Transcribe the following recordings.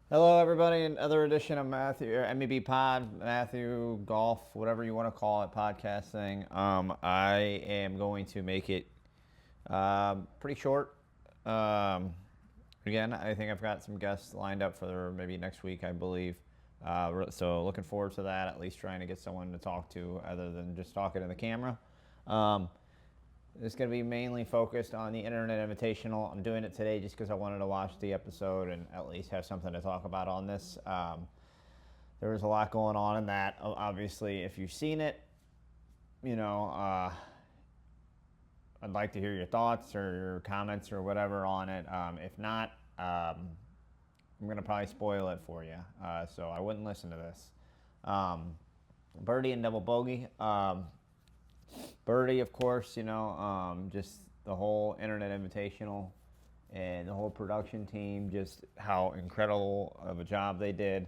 Hello, everybody. Another edition of MEB POD, Matthew Golf, whatever you want to call it, podcasting. I am going to make it pretty short. Again, I think I've got some guests lined up for maybe next week, I believe. So looking forward to that, at least trying to get someone to talk to other than just talking to the camera. It's going to be mainly focused on the Internet Invitational. I'm doing it today just because I wanted to watch the episode and at least have something to talk about on this. There was a lot going on in that. Obviously, if you've seen it, I'd like to hear your thoughts or your comments or whatever on it. If not, I'm going to probably spoil it for you. So I wouldn't listen to this. Birdie and double bogey. Birdie, of course, just the whole Internet Invitational and the whole production team, just how incredible of a job they did.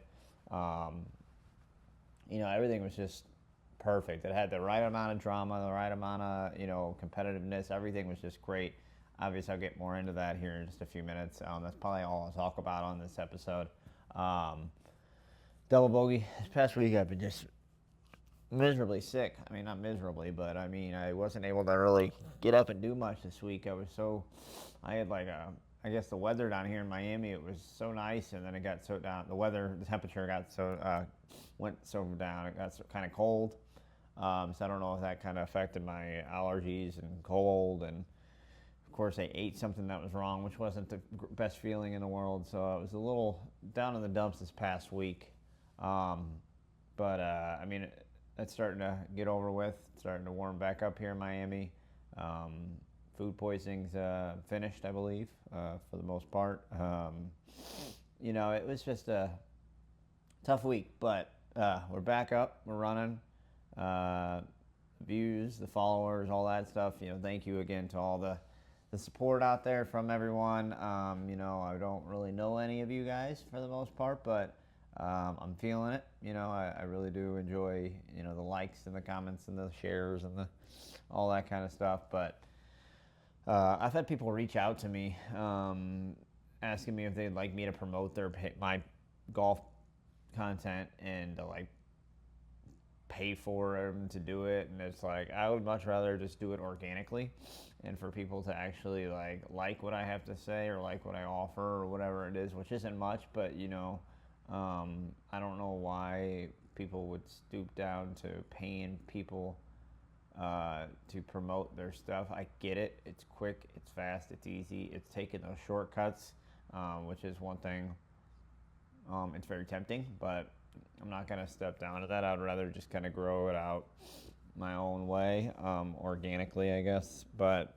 Everything was just perfect. It had the right amount of drama, the right amount of, competitiveness. Everything was just great. Obviously, I'll get more into that here in just a few minutes. That's probably all I'll talk about on this episode. Double bogey. This past week, I've been just miserably sick. I mean, not miserably, but I wasn't able to really get up and do much this week. I had I guess the weather down here in Miami, it was so nice, and then it got so down. The temperature got went so down. It got so kind of cold. So I don't know if that kind of affected my allergies and cold. And of course, I ate something that was wrong, which wasn't the best feeling in the world. So I was a little down in the dumps this past week. It's starting to get over with. It's starting to warm back up here in Miami. Food poisoning's finished, I believe, for the most part. It was just a tough week, but we're back up. We're running. Views, the followers, all that stuff. Thank you again to all the support out there from everyone. I don't really know any of you guys for the most part, but I'm feeling it. I really do enjoy, the likes and the comments and the shares and all that kind of stuff. But I've had people reach out to me asking me if they'd like me to promote my golf content and to pay for them to do it. And it's I would much rather just do it organically and for people to actually like what I have to say or like what I offer or whatever it is, which isn't much, but I don't know why people would stoop down to paying people to promote their stuff. I get it. It's quick, it's fast, it's easy. It's taking those shortcuts, which is one thing. It's very tempting, but I'm not going to step down to that. I'd rather just kind of grow it out my own way, organically, I guess. But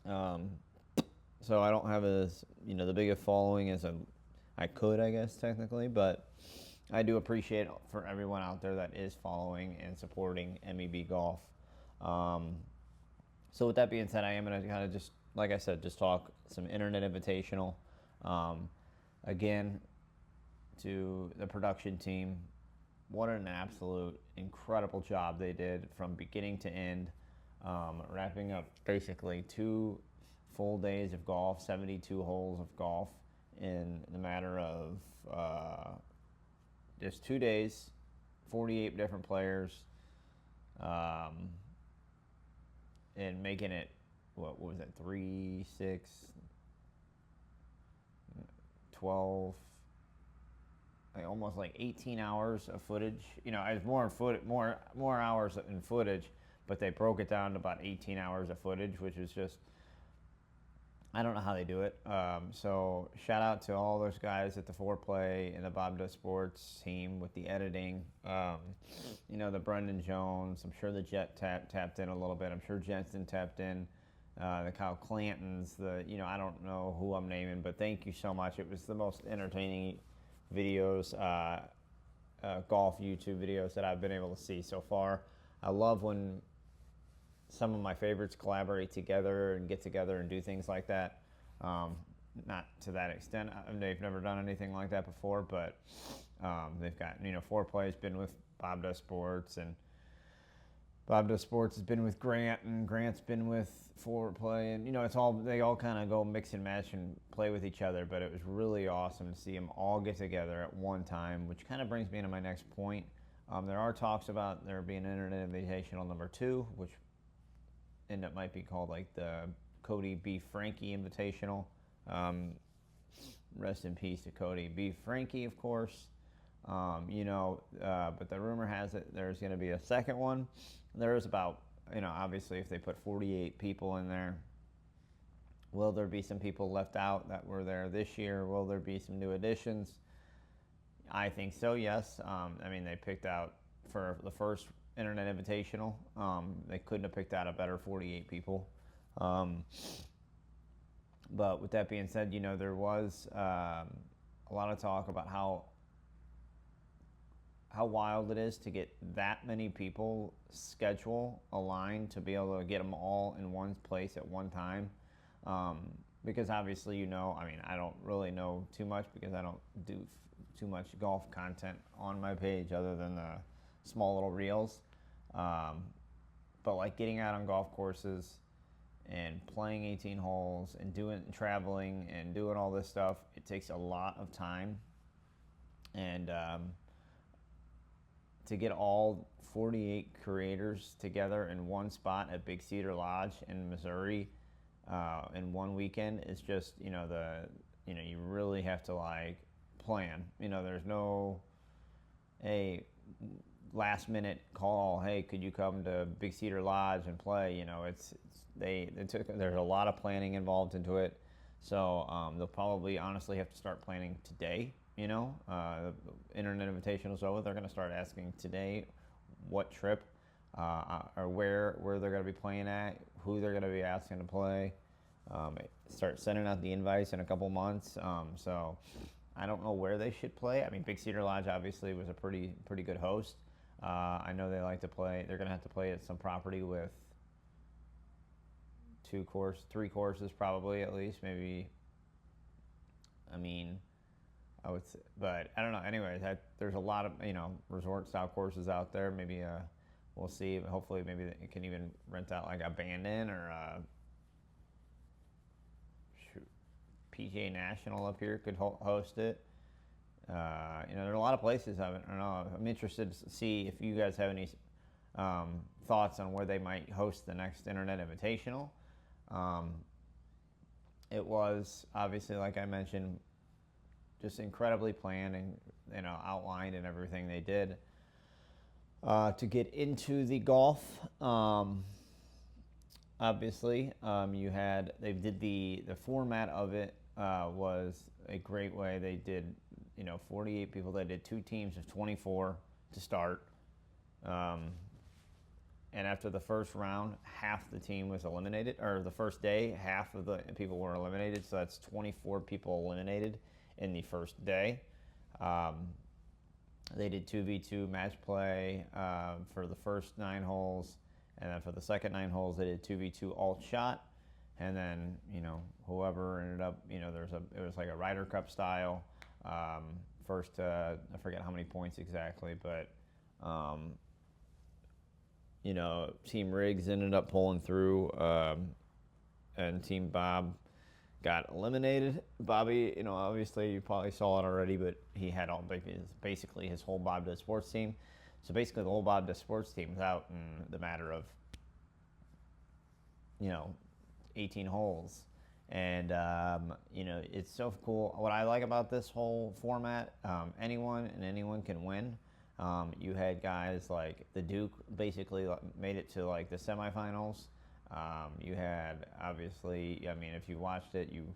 so I don't have the biggest following as I could, I guess, technically, but I do appreciate for everyone out there that is following and supporting MEB Golf. So with that being said, I am going to kind of just, like I said, just talk some Internet Invitational. Again, to the production team, what an absolute incredible job they did from beginning to end, wrapping up basically 2 full days of golf, 72 holes of golf, in the matter of just 2 days, 48 different players, and making it, what was it, 3, 6, 12, almost 18 hours of footage. It was more hours in footage, but they broke it down to about 18 hours of footage, which is just, I don't know how they do it. So shout out to all those guys at the Foreplay and the Bob Does Sports team with the editing. The Brendan Jones. I'm sure the Jet tapped in a little bit. I'm sure Jensen tapped in. The Kyle Clantons. I don't know who I'm naming, but thank you so much. It was the most entertaining videos golf YouTube videos that I've been able to see so far. I love when some of my favorites collaborate together and get together and do things like that. Not to that extent. They've never done anything like that before, but they've got, Foreplay's been with Bob Does Sports, and Bob Does Sports has been with Grant, and Grant's been with Foreplay, and they all kind of go mix and match and play with each other. But it was really awesome to see them all get together at one time, which kind of brings me into my next point. There are talks about there being an Internet Invitational number 2, which might be called like the Cody B. Frankie Invitational. Rest in peace to Cody B. Frankie, of course. But the rumor has it there's going to be a second one. There is about, obviously if they put 48 people in there, will there be some people left out that were there this year? Will there be some new additions? I think so, yes. They picked out for the first Internet Invitational. They couldn't have picked out a better 48 people. But with that being said, there was a lot of talk about how wild it is to get that many people schedule aligned to be able to get them all in one place at one time. Because obviously, I don't really know too much because I don't do too much golf content on my page other than the small little reels. But like getting out on golf courses and playing 18 holes and traveling and doing all this stuff, it takes a lot of time. And to get all 48 creators together in one spot at Big Cedar Lodge in Missouri in one weekend is just, you really have to plan. There's no last minute call, hey, could you come to Big Cedar Lodge and play? There's a lot of planning involved into it. So they'll probably honestly have to start planning today. The Internet Invitational's over. They're going to start asking today what trip or where they're going to be playing at, who they're going to be asking to play. Start sending out the invites in a couple months. So I don't know where they should play. Big Cedar Lodge obviously was a pretty good host. I know they like to play. They're going to have to play at some property with 3 courses probably at least. Maybe. I would say, but I don't know. Anyways, there's a lot of resort style courses out there. Maybe we'll see. Hopefully, maybe it can even rent out like a Bandon or PGA National up here could host it. There are a lot of places. I don't know. I'm interested to see if you guys have any thoughts on where they might host the next Internet Invitational. It was obviously, like I mentioned, just incredibly planned and outlined and everything they did to get into the golf. Obviously, they did the format of it was a great way. They did 48 people. They did 2 teams of 24 to start. And after the first round, half the team was eliminated, or the first day, half of the people were eliminated. So that's 24 people eliminated in the first day. They did 2v2 match play for the first 9 holes, and then for the second 9 holes they did 2v2 alt shot, and then whoever ended up it was like a Ryder Cup style. First I forget how many points exactly, but Team Riggs ended up pulling through, and Team Bob got eliminated. Bobby, obviously you probably saw it already, but he had basically his whole Bob Does Sports team. So basically the whole Bob Does Sports team was out in the matter of, 18 holes. And, it's so cool. What I like about this whole format, anyone can win. You had guys like the Duke basically made it to like the semifinals. You had obviously, if you watched it, you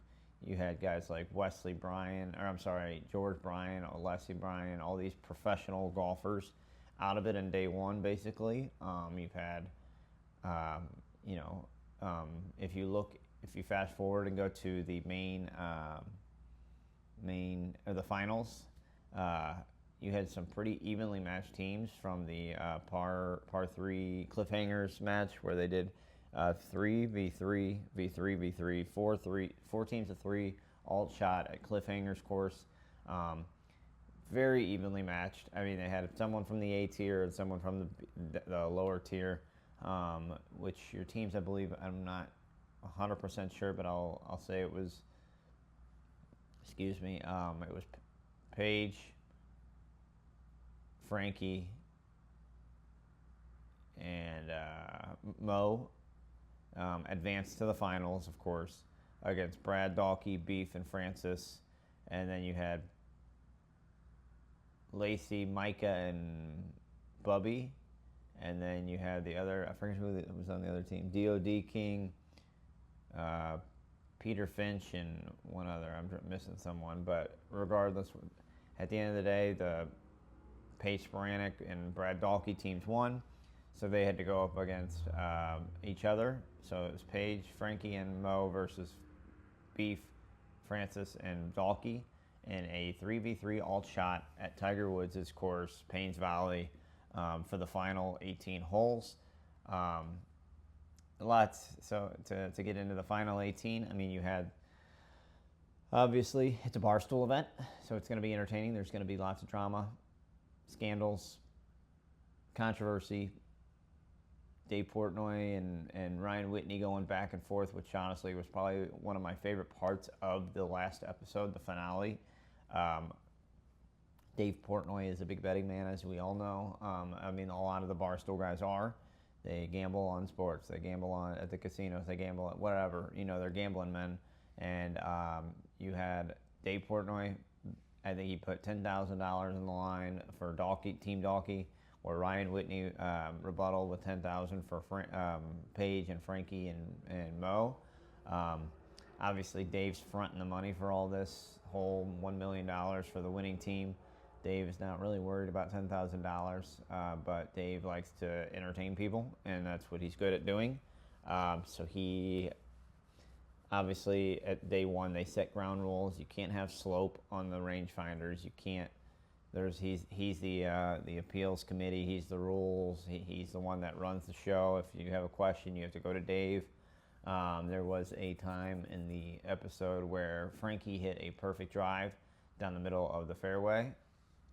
had guys like George Bryan, Alessi Bryan, all these professional golfers out of it in day one, basically. You've had, if you fast forward and go to the the finals, you had some pretty evenly matched teams from the par 3 cliffhangers match where they did 3v3, v3, v3, 4 teams of 3 alt shot at cliffhangers course. Very evenly matched. I mean, they had someone from the A tier and someone from the lower tier, which your teams, I believe, I'm not 100% sure, but I'll say it was, it was Paige, Frankie, and Mo advanced to the finals, of course, against Brad, Dalkey, Beef, and Francis. And then you had Lacey, Micah, and Bubby. And then you had the other, I forget who was on the other team, DOD King, Peter Finch, and one other. I'm missing someone. But regardless, at the end of the day, the Paige Sporanic and Brad Dalkey teams won. So they had to go up against each other. So it was Paige, Frankie, and Mo versus Beef, Francis, and Dalkey in a 3v3 alt shot at Tiger Woods' course, Paynes Valley, for the final 18 holes. Lots. So to get into the final 18, I mean, you had, obviously, it's a barstool event, so it's going to be entertaining. There's going to be lots of drama, scandals, controversy. Dave Portnoy and Ryan Whitney going back and forth, which honestly was probably one of my favorite parts of the last episode, the finale. Dave Portnoy is a big betting man, as we all know. I mean, a lot of the Barstool guys are. They gamble on sports. They gamble at the casinos. They gamble at whatever. You know, they're gambling men. And you had Dave Portnoy. I think he put $10,000 in the line for Team Dalkey, or Ryan Whitney rebuttal with $10,000 for Paige and Frankie and Mo. Obviously, Dave's fronting the money for all this whole $1 million for the winning team. Dave is not really worried about $10,000, but Dave likes to entertain people, and that's what he's good at doing. So he, obviously, at day one, they set ground rules. You can't have slope on the rangefinders. You can't. He's the appeals committee. He's the rules. He's the one that runs the show. If you have a question, you have to go to Dave. There was a time in the episode where Frankie hit a perfect drive down the middle of the fairway,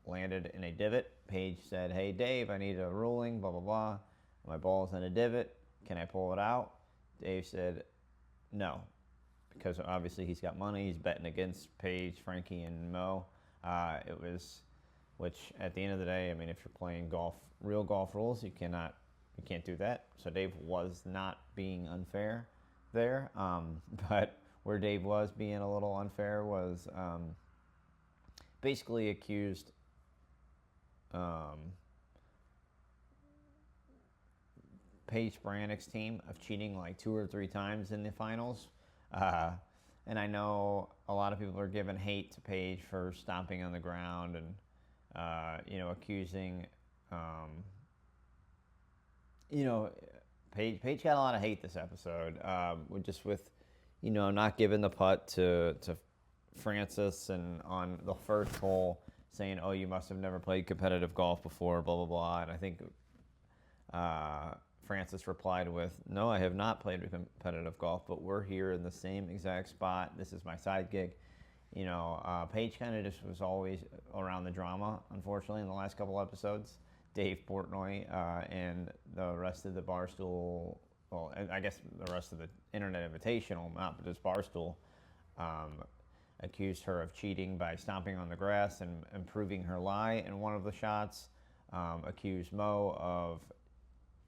landed in a divot. Paige said, "Hey Dave, I need a ruling, blah blah blah. My ball's in a divot. Can I pull it out?" Dave said, "No," because obviously he's got money. He's betting against Paige, Frankie, and Mo. Which at the end of the day, I mean, if you're playing real golf rules, you can't do that. So Dave was not being unfair there. But where Dave was being a little unfair was basically accused Paige Sporanic's team of cheating like 2 or 3 times in the finals. And I know a lot of people are giving hate to Paige for stomping on the ground and accusing, Paige got a lot of hate this episode, with not giving the putt to Francis, and on the first hole saying, "Oh, you must have never played competitive golf before," blah, blah, blah. And I think Francis replied with, "No, I have not played competitive golf, but we're here in the same exact spot. This is my side gig." Paige kind of just was always around the drama, unfortunately, in the last couple episodes. Dave Portnoy and the rest of the Barstool, well, I guess the rest of the Internet Invitational, not just Barstool, accused her of cheating by stomping on the grass and improving her lie in one of the shots, accused Mo of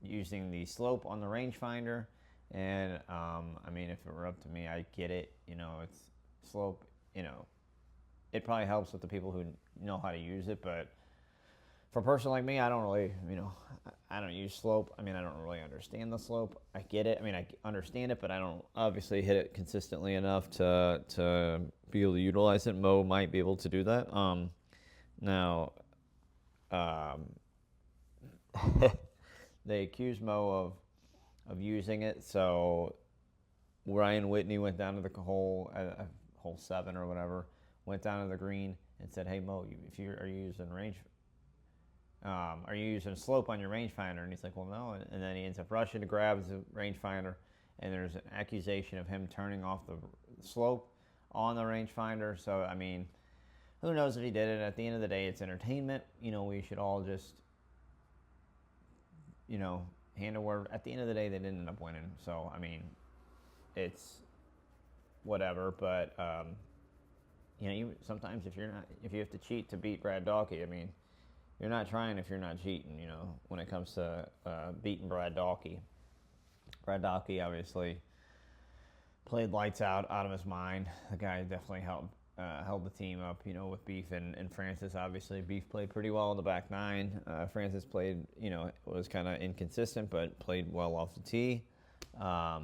using the slope on the rangefinder, and, I mean, if it were up to me, I get it, it's slope. It probably helps with the people who know how to use it, but for a person like me, I don't really, I don't use slope. I mean, I don't really understand the slope. I get it. I mean, I understand it, but I don't obviously hit it consistently enough to be able to utilize it. Mo might be able to do that. They accused Mo of using it, so Ryan Whitney went down to the hole 7 or whatever, went down to the green and said, "Hey Mo, if you are using are you using a slope on your rangefinder? And he's like, well, no. And then he ends up rushing to grab his rangefinder, and there's an accusation of him turning off the slope on the rangefinder. So, I mean, who knows if he did it? At the end of the day, it's entertainment. We should all just, hand a word. At the end of the day, they didn't end up winning. So, I mean, it's whatever. But, sometimes if you have to cheat to beat Brad Dalkey, I mean, you're not trying if you're not cheating, when it comes to beating Brad Dalkey. Brad Dalkey obviously played lights out of his mind. The guy definitely held the team up, with Beef and Francis. Obviously, Beef played pretty well in the back nine. Francis played, was kind of inconsistent, but played well off the tee. But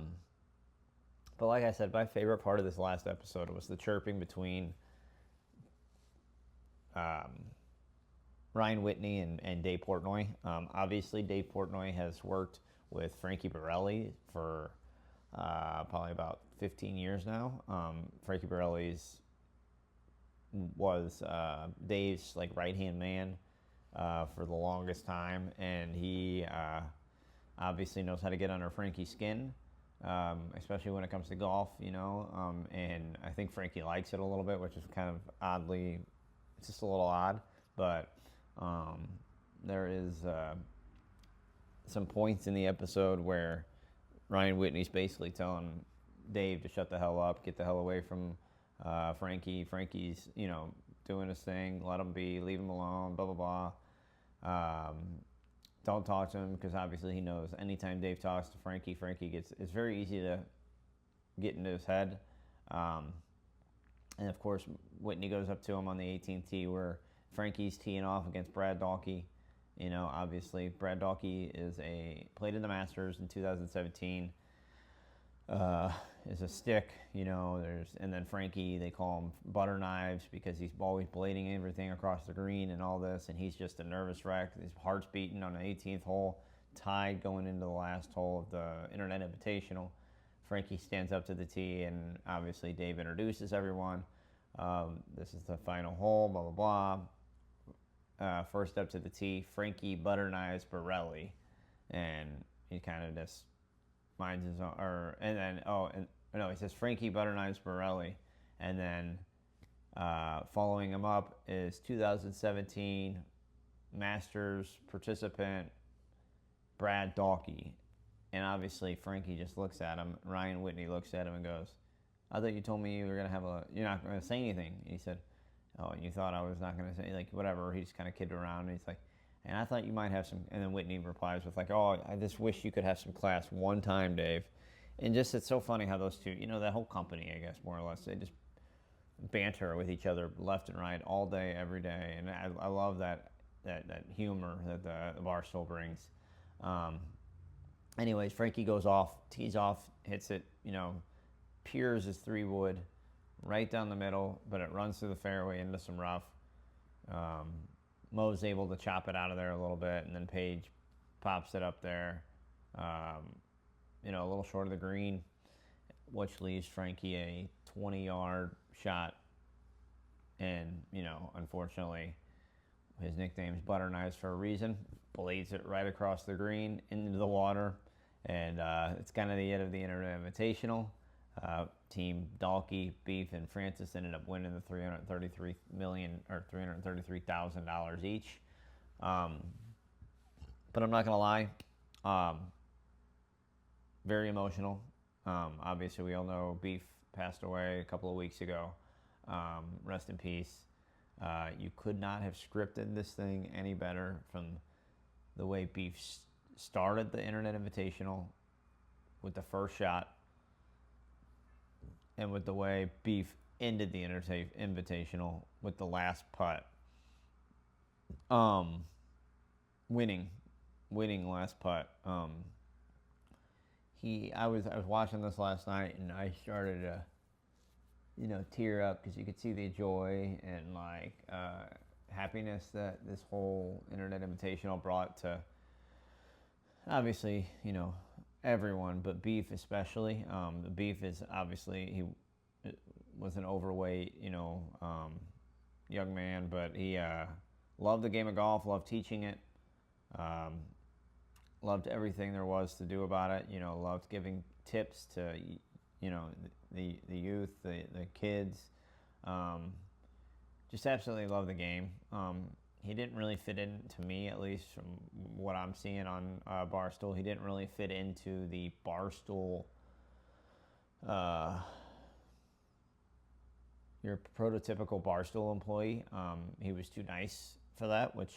like I said, my favorite part of this last episode was the chirping between Ryan Whitney and Dave Portnoy. Obviously, Dave Portnoy has worked with Frankie Borelli for probably about 15 years now. Frankie Borelli was Dave's right-hand man for the longest time, and he obviously knows how to get under Frankie's skin, especially when it comes to golf, and I think Frankie likes it a little bit, which is kind of oddly, it's just a little odd, but there is some points in the episode where Ryan Whitney's basically telling Dave to shut the hell up, get the hell away from Frankie. Frankie's, doing his thing, let him be, leave him alone, blah, blah, blah. Don't talk to him, because obviously he knows anytime Dave talks to Frankie, it's very easy to get into his head. And of course, Whitney goes up to him on the 18th tee where Frankie's teeing off against Brad Dalkey. Obviously, Brad Dalkey played in the Masters in 2017. Is a stick, and then Frankie, they call him butter knives because he's always blading everything across the green and all this, and he's just a nervous wreck. His heart's beating on the 18th hole, tied going into the last hole of the Internet Invitational. Frankie stands up to the tee, and obviously Dave introduces everyone. This is the final hole, blah, blah, blah. First up to the tee, Frankie butter knives Borelli, and he kind of just minds his own, he says Frankie butter knives Borelli, and then following him up is 2017 Masters participant Brad Dalkey, and obviously Frankie just looks at him. Ryan Whitney looks at him and goes, "I thought you told me you're not gonna say anything." And he said, "Oh, and you thought I was not gonna say whatever." He's kind of kidding around, and he's like, "And I thought you might have some." And then Whitney replies with "Oh, I just wish you could have some class one time, Dave." And just, it's so funny how those two, that whole company, I guess, more or less, they just banter with each other left and right all day, every day. And I love that humor that the Barstool brings. Anyways, Frankie goes off, tees off, hits it, peers his 3-wood right down the middle, but it runs through the fairway into some rough. Mo's able to chop it out of there a little bit, and then Paige pops it up there, a little short of the green, which leaves Frankie a 20-yard shot. And, unfortunately, his nickname's Butter Knives for a reason. Blades it right across the green into the water. And it's kind of the end of the Internet Invitational. Team Dalkey, Beef, and Francis ended up winning the $333,000 each. But I'm not gonna lie, very emotional. Obviously, we all know Beef passed away a couple of weeks ago. Rest in peace. You could not have scripted this thing any better, from the way Beef started the Internet Invitational with the first shot, and with the way Beef ended the Invitational with the last putt. Winning last putt. I was watching this last night, and I started to, tear up, because you could see the joy and happiness that this whole Internet Invitational brought to, obviously, everyone, but Beef especially. The Beef is obviously, he was an overweight, young man, but he loved the game of golf, loved teaching it. Loved everything there was to do about it. Loved giving tips to, the youth, the kids. Just absolutely love the game. He didn't really fit in, to me at least, from what I'm seeing on Barstool. He didn't really fit into the Barstool, your prototypical Barstool employee. He was too nice for that, which,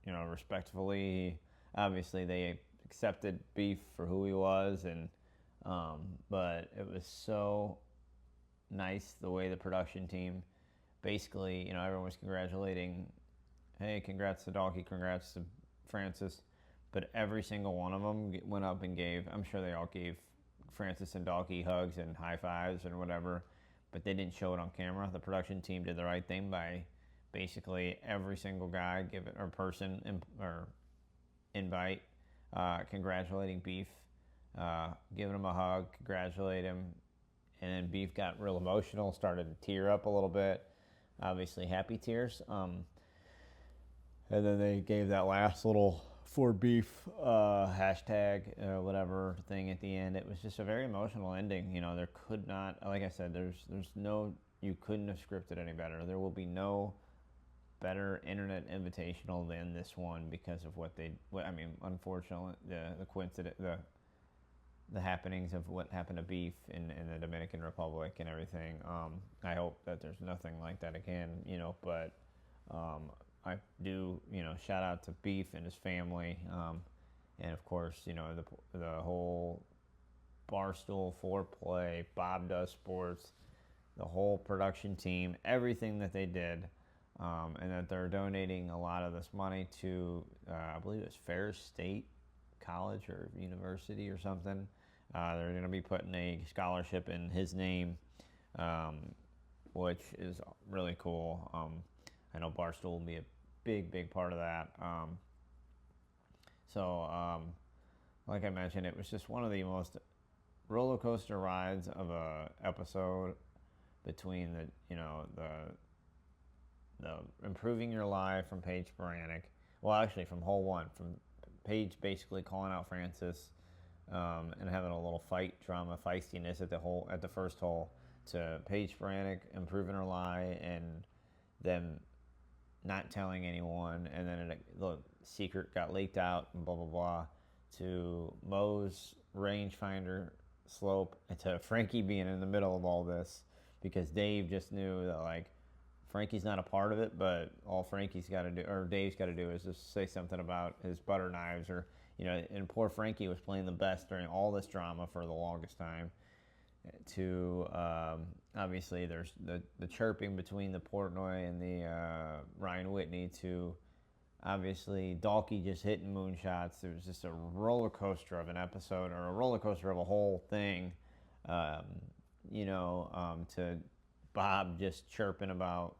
respectfully, obviously they accepted Beef for who he was, and but it was so nice the way the production team, basically, everyone was congratulating, hey, congrats to Dalkey, congrats to Francis, but every single one of them went up and gave, I'm sure they all gave Francis and Dalkey hugs and high fives and whatever, but they didn't show it on camera. The production team did the right thing by basically every single guy or person or invite, congratulating Beef, giving him a hug, congratulate him, and then Beef got real emotional, started to tear up a little bit, obviously happy tears, and then they gave that last little for Beef hashtag whatever thing at the end. It was just a very emotional ending. There could not, like I said, there's no, you couldn't have scripted any better. There will be no better internet invitational than this one because of unfortunately, the coincidence, the happenings of what happened to Beef in the Dominican Republic and everything. I hope that there's nothing like that again, but I do, shout out to Beef and his family, and of course, the whole Barstool Foreplay, Bob Does Sports, the whole production team, everything that they did, and that they're donating a lot of this money to, I believe it's Ferris State College or University or something. They're going to be putting a scholarship in his name, which is really cool. I know Barstool will be a big part of that. Like I mentioned, it was just one of the most roller coaster rides of a episode between the improving your life from Paige Baranek. Well, actually, from hole one, from Paige basically calling out Francis, and having a little fight drama, feistiness at the first hole, to Paige Baranek improving her lie and them not telling anyone, and then the secret got leaked out and blah blah blah, to Mo's rangefinder slope, and to Frankie being in the middle of all this because Dave just knew that Frankie's not a part of it, but all Frankie's got to do, or Dave's got to do, is just say something about his butter knives, or and poor Frankie was playing the best during all this drama for the longest time. To obviously there's the chirping between the Portnoy and the Ryan Whitney, to obviously Dalkey just hitting moonshots. It was just a roller coaster of an episode, or a roller coaster of a whole thing. To Bob just chirping about,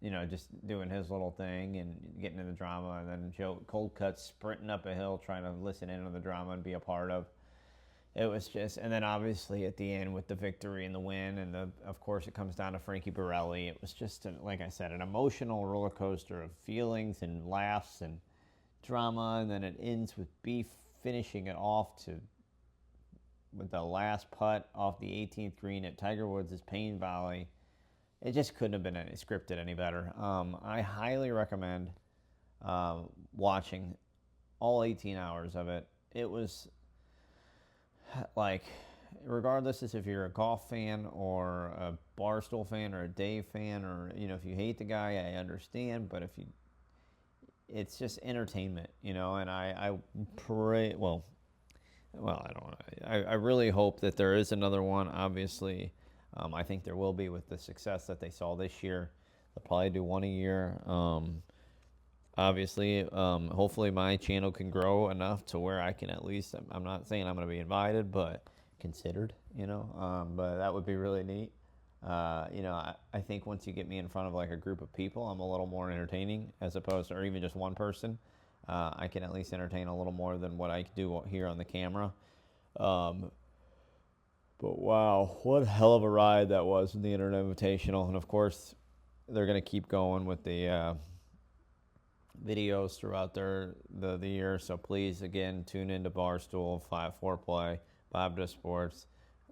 just doing his little thing and getting into the drama, and then Joe Coldcut sprinting up a hill trying to listen in on the drama and be a part of. It was just, and then obviously at the end with the victory and the win, and of course it comes down to Frankie Borelli. It was just, like I said, an emotional roller coaster of feelings and laughs and drama, and then it ends with Beef finishing it off with the last putt off the 18th green at Tiger Woods' Pain Valley. It just couldn't have been scripted any better. I highly recommend watching all 18 hours of it. It was regardless if you're a golf fan or a Barstool fan or a Dave fan, or if you hate the guy, I understand, but it's just entertainment, and I pray, I really hope that there is another one. Obviously, I think there will be with the success that they saw this year. They'll probably do one a year. Obviously, hopefully my channel can grow enough to where I can at least, I'm not saying I'm going to be invited, but considered, but that would be really neat. I think once you get me in front of a group of people, I'm a little more entertaining, as opposed to, or even just one person. I can at least entertain a little more than what I do here on the camera. But wow, what a hell of a ride that was in the Internet Invitational. And of course, they're going to keep going with the videos throughout the year. So please, again, tune into Barstool, 5-4 Play, Bob Does Sports.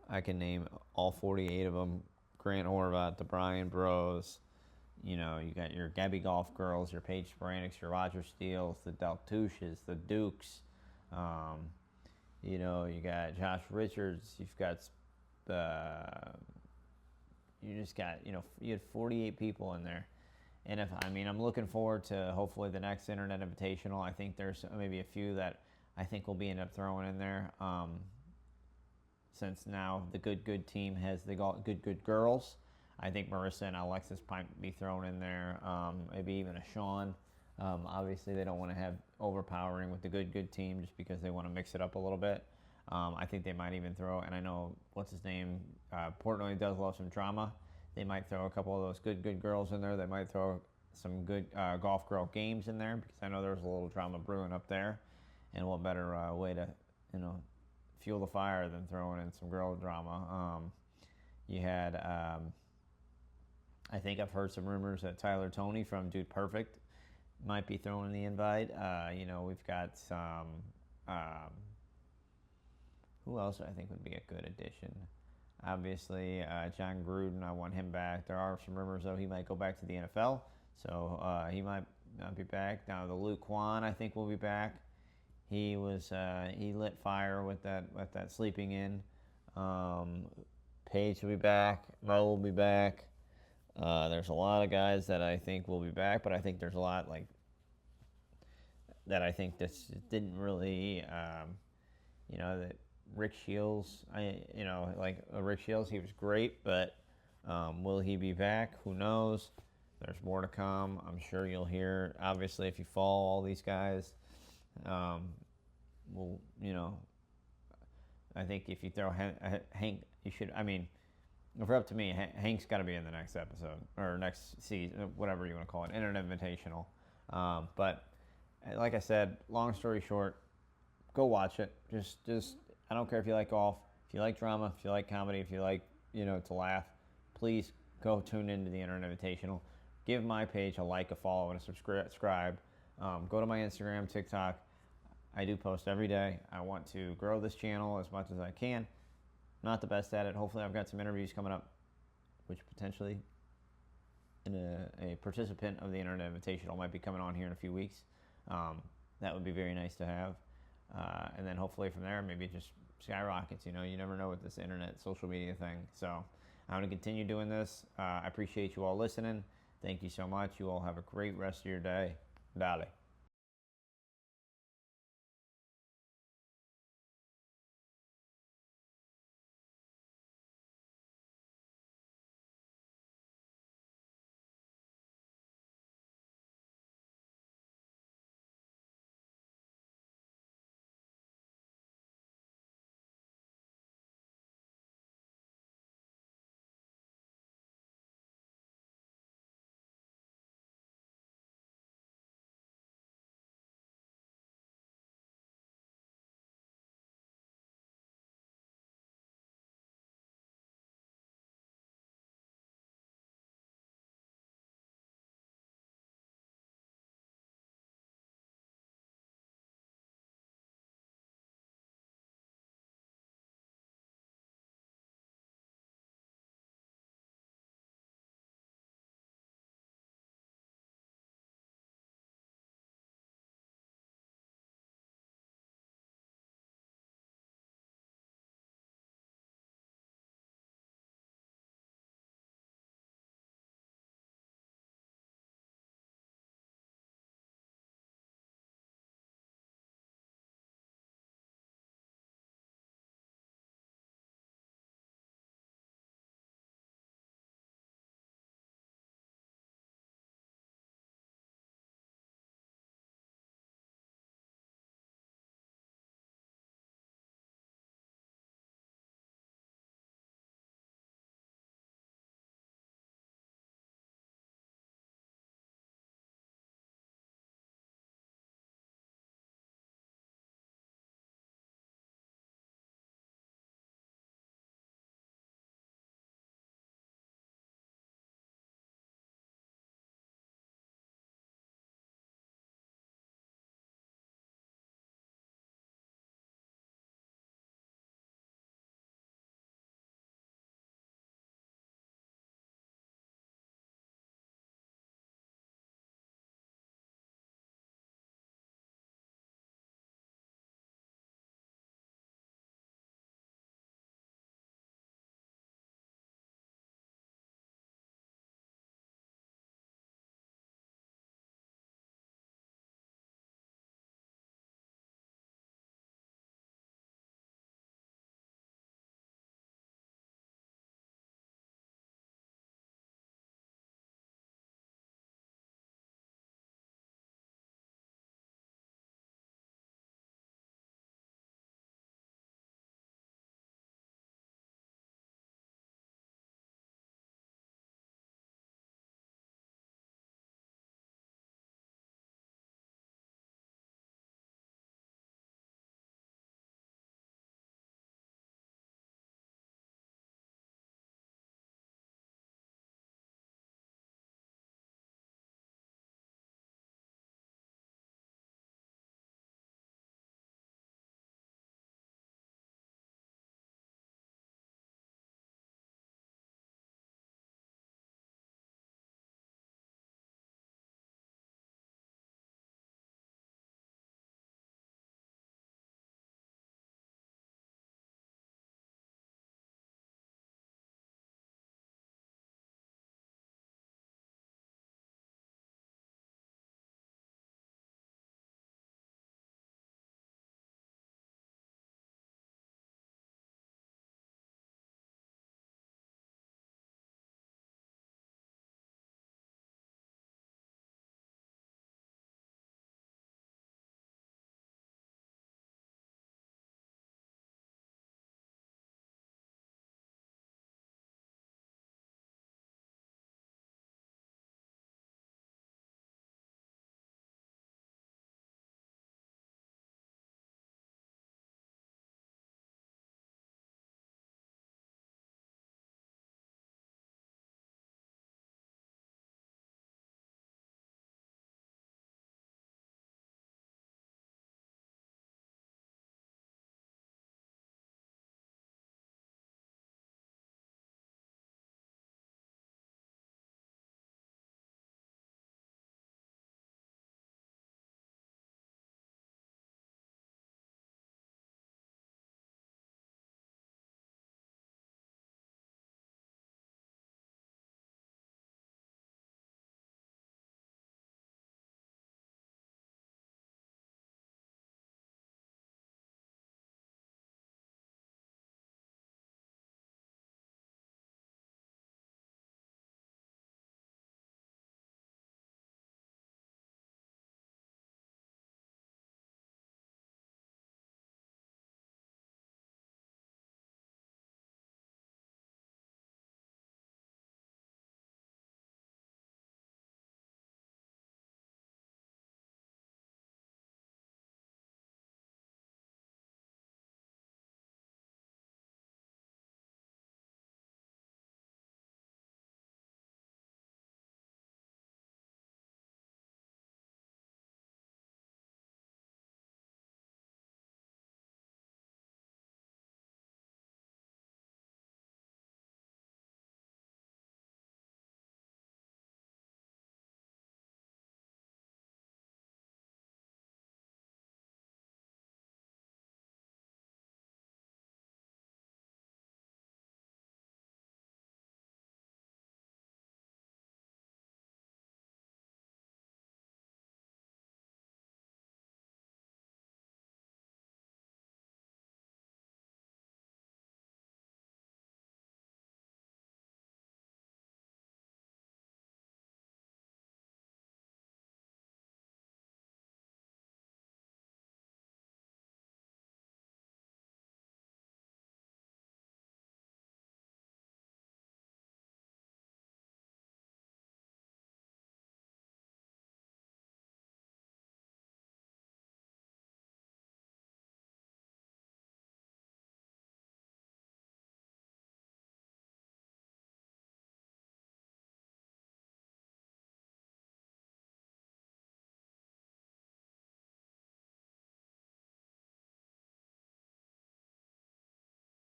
I can name all 48 of them. Grant Horvat, the Brian Bros. You know, you got your Gabby Golf Girls, your Paige Sporanics, your Roger Steeles, the Deltushes, the Dukes. You know, you got Josh Richards. You've got you just got, you know, you had 48 people in there. And I'm looking forward to hopefully the next Internet Invitational. I think there's maybe a few that I think will end up throwing in there. Since now the good team has the good girls, I think Marissa and Alexis might be thrown in there. Maybe even a Sean. Obviously, they don't want to have overpowering with the good team just because they want to mix it up a little bit. I think they might even throw, and I know, what's his name? Portnoy does love some drama. They might throw a couple of those good girls in there. They might throw some good golf girl games in there because I know there's a little drama brewing up there. And what better way to, you know, fuel the fire than throwing in some girl drama. You had, I think I've heard some rumors that Tyler Toney from Dude Perfect might be throwing the invite. You know, we've got some, who else I think would be a good addition? Obviously, John Gruden, I want him back. There are some rumors, though, he might go back to the NFL, so he might not be back. Now, the Luke Kwan, I think, will be back. He lit fire with that sleeping in. Paige will be back. Mo will be back. There's a lot of guys that I think will be back, but I think there's a lot that I think this didn't really, you know, that Rick Shields, Rick Shields, he was great, but will he be back? Who knows? There's more to come. I'm sure you'll hear. Obviously, if you follow all these guys, you know, I think if you throw Hank, you should. I mean, if it's up to me, Hank's got to be in the next episode or next season, whatever you want to call it, Internet Invitational. But like I said, long story short, go watch it. Just I don't care if you like golf, if you like drama, if you like comedy, if you like, you know, to laugh, please go tune into the Internet Invitational. Give my page a like, a follow, and a subscribe. Go to my Instagram, TikTok. I do post every day. I want to grow this channel as much as I can. Not the best at it. Hopefully I've got some interviews coming up, which potentially a participant of the Internet Invitational might be coming on here in a few weeks. That would be very nice to have. And then hopefully from there, maybe it just skyrockets. You know, you never know with this internet, social media thing. So I'm going to continue doing this. I appreciate you all listening. Thank you so much. You all have a great rest of your day. Dale.